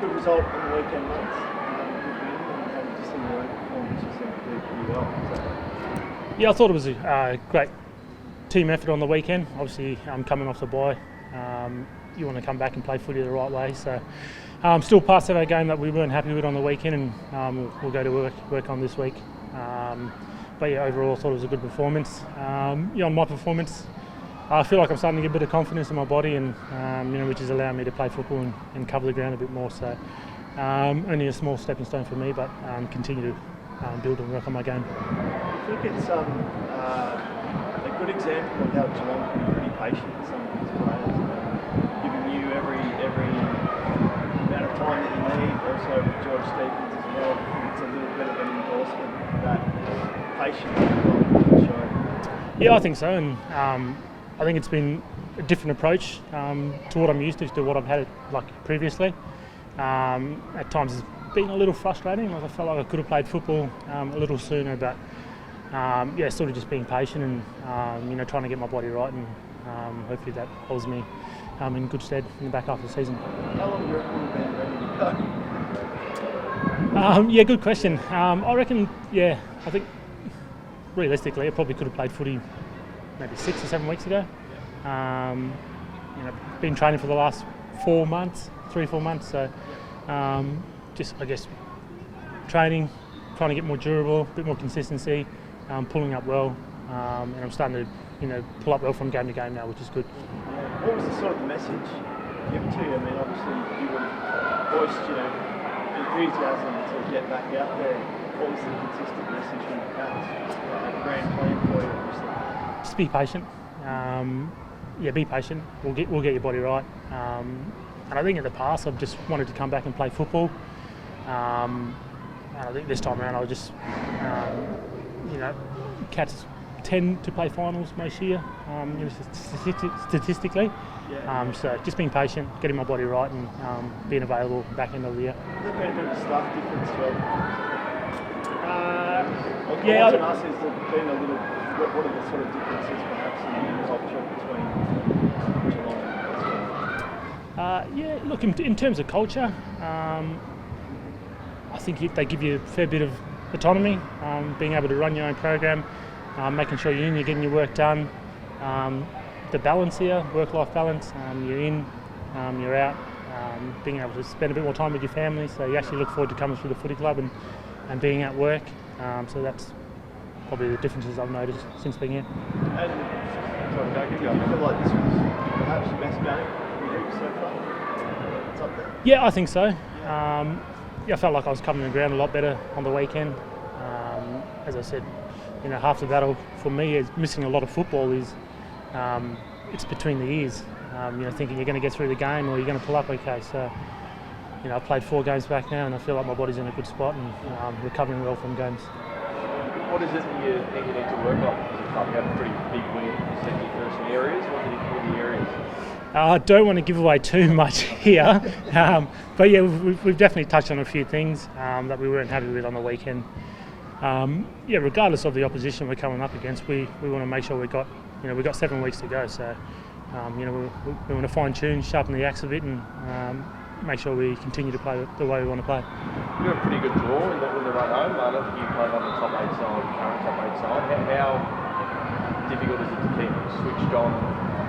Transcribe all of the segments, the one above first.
good result on the weekend, mates. Good win, and just in your own performance, you seem to do pretty well. Yeah, I thought it was a great team effort on the weekend. Obviously, coming off the bye, you want to come back and play footy the right way. So, still parts of our game that we weren't happy with on the weekend, and we'll go to work on this week. But yeah, overall, I thought it was a good performance. On my performance, I feel like I'm starting to get a bit of confidence in my body, and which is allowing me to play football and cover the ground a bit more. So, only a small stepping stone for me, but continue to build and work on my game. I think it's a good example of how Geelong can be pretty patient with some of these players, giving you every amount of time that you need. Also with George Stephens as well, I think it's a little bit of an endorsement of that patience as well. Yeah, I think so, and I think it's been a different approach to what I'm used to what I've had previously. At times it's been a little frustrating. I felt like I could have played football a little sooner, but sort of just being patient and trying to get my body right, and hopefully that holds me in good stead in the back half of the season. How long do you reckon you've been ready to go? Good question. I reckon, I think realistically I probably could have played footy maybe 6 or 7 weeks ago. Been training for the last 3 or 4 months. So just, I guess, training, trying to get more durable, a bit more consistency, pulling up well, and I'm starting to, pull up well from game to game now, which is good. Yeah. What was the sort of message given to you? I mean, obviously you would have voiced, enthusiasm to get back out there. What was the consistent message from the Cats? A grand plan for you, obviously. Just be patient. Be patient. We'll get your body right. And I think in the past I've just wanted to come back and play football. And I think this time around I'll just, Cats tend to play finals most year, statistically. Yeah. So just being patient, getting my body right, and being available back end of the year. Has there been a bit of a stark difference to us? Has there been a little? What are the sort of differences perhaps in the culture between Geelong and look, in terms of culture, I think they give you a fair bit of autonomy, being able to run your own program, making sure you're getting your work done. The balance here, work-life balance, you're in, you're out, being able to spend a bit more time with your family, so you actually look forward to coming through the footy club and being at work. So that's probably the differences I've noticed since being here. And I feel like this was perhaps your best game of the week so far. It's up there. Yeah, I think so. I felt like I was covering the ground a lot better on the weekend. As I said, half the battle for me is missing a lot of football is it's between the ears. Thinking you're going to get through the game or you're going to pull up okay. So, I've played 4 games back now and I feel like my body's in a good spot and recovering well from games. What is it that you think you need to work on? You had a pretty big win. You said you first in areas. What are the areas? I don't want to give away too much here, but we've definitely touched on a few things that we weren't happy with on the weekend. Regardless of the opposition we're coming up against, we want to make sure we've got 7 weeks to go. So, we want to fine tune, sharpen the axe a bit, and make sure we continue to play the way we want to play. You had a pretty good draw in the run home. I don't think you played on the top 8 side, current top 8 side. How difficult is it to keep switched on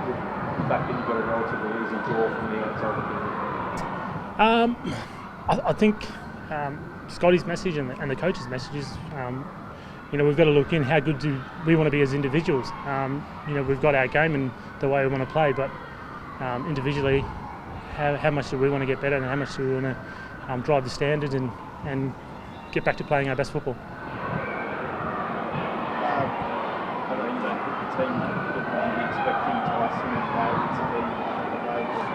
with the fact that you've got a relatively easy draw from the outside of the field? I think Scotty's message and the coach's message is, we've got to look in how good do we want to be as individuals. We've got our game and the way we want to play, but individually, how much do we want to get better and how much do we want to drive the standards and get back to playing our best football. I know you don't think the team would be expecting Tyson and David to be available.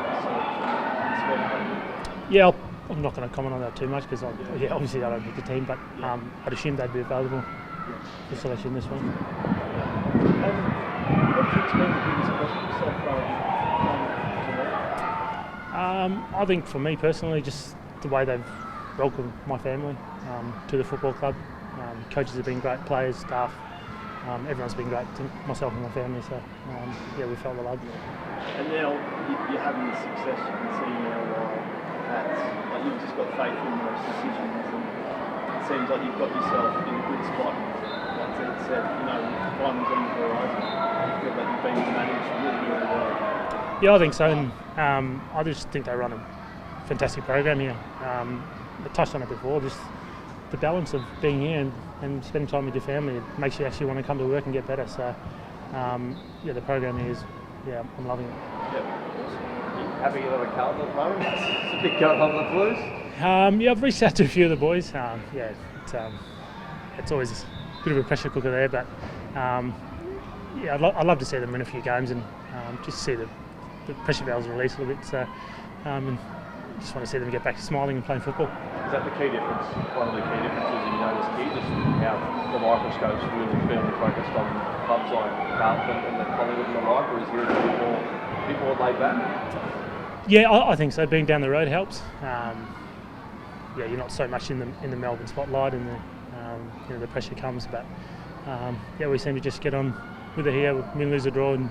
Yeah, I'm not going to comment on that too much because obviously I don't pick the team, but I'd assume they'd be available for selection this week. What do you expect the biggest question so far? I think for me personally, just the way they've welcomed my family to the football club. Coaches have been great, players, staff, everyone's been great to myself and my family, so we felt the love. And now you're having the success you can see now, Cats, like you've just got faith in those decisions, and it seems like you've got yourself in a good spot. Like Ted said, you know, finals on the horizon. I feel that you've been managed really, really well. Yeah, I think so, and I just think they run a fantastic program here. I touched on it before, just the balance of being here and spending time with your family, it makes you actually want to come to work and get better. So, yeah, the program here is, yeah, I'm loving it. Having another Carlton at the moment, it's a big going on the Blues. Yeah, I've reached out to a few of the boys. Yeah, it's always a bit of a pressure cooker there, but yeah, I'd love to see them win a few games and just see the pressure valves release a little bit. So, and just want to see them get back to smiling and playing football. Is that the key difference? One of the key differences you noticed here, just how the microscope's really firmly focused on clubs like Carlton and the Collingwood and the like, or is here a bit more laid back? Yeah, I think so. Being down the road helps. Yeah, you're not so much in the Melbourne spotlight, and the pressure comes. But yeah, we seem to just get on with it here, win, lose, or draw, and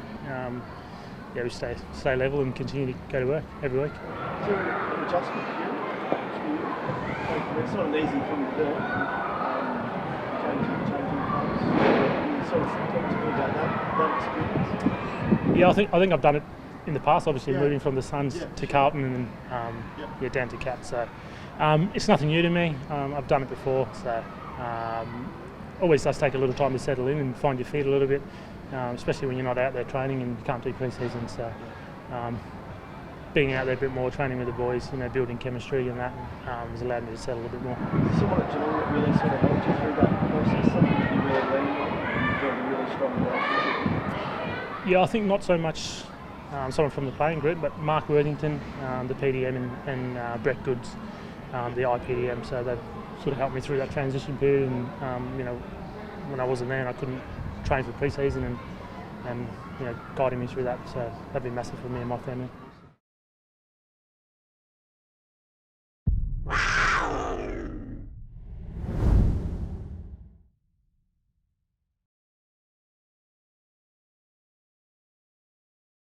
yeah, we stay level and continue to go to work every week. Is there an adjustment period for you? Like, it's not an easy thing to do. Changing clubs. Can you sort of talk to me about that experience? Yeah, I think I've done it in the past. Obviously, moving from the Suns to Carlton and yeah, down to Cats. So it's nothing new to me. I've done it before. So always does take a little time to settle in and find your feet a little bit, especially when you're not out there training and you can't do pre-season. So being out there a bit more, training with the boys, building chemistry and that has allowed me to settle a bit more. Someone at Geelong that really sort of helped you through that process, something that you really leaned on and built a really strong relationship? Yeah, I think not so much someone from the playing group, but Mark Worthington, the PDM, and Brett Goods, the IPDM. So they've sort of helped me through that transition period, and when I wasn't there and I couldn't train for pre-season, and guiding me through that. So that'd been massive for me and my family.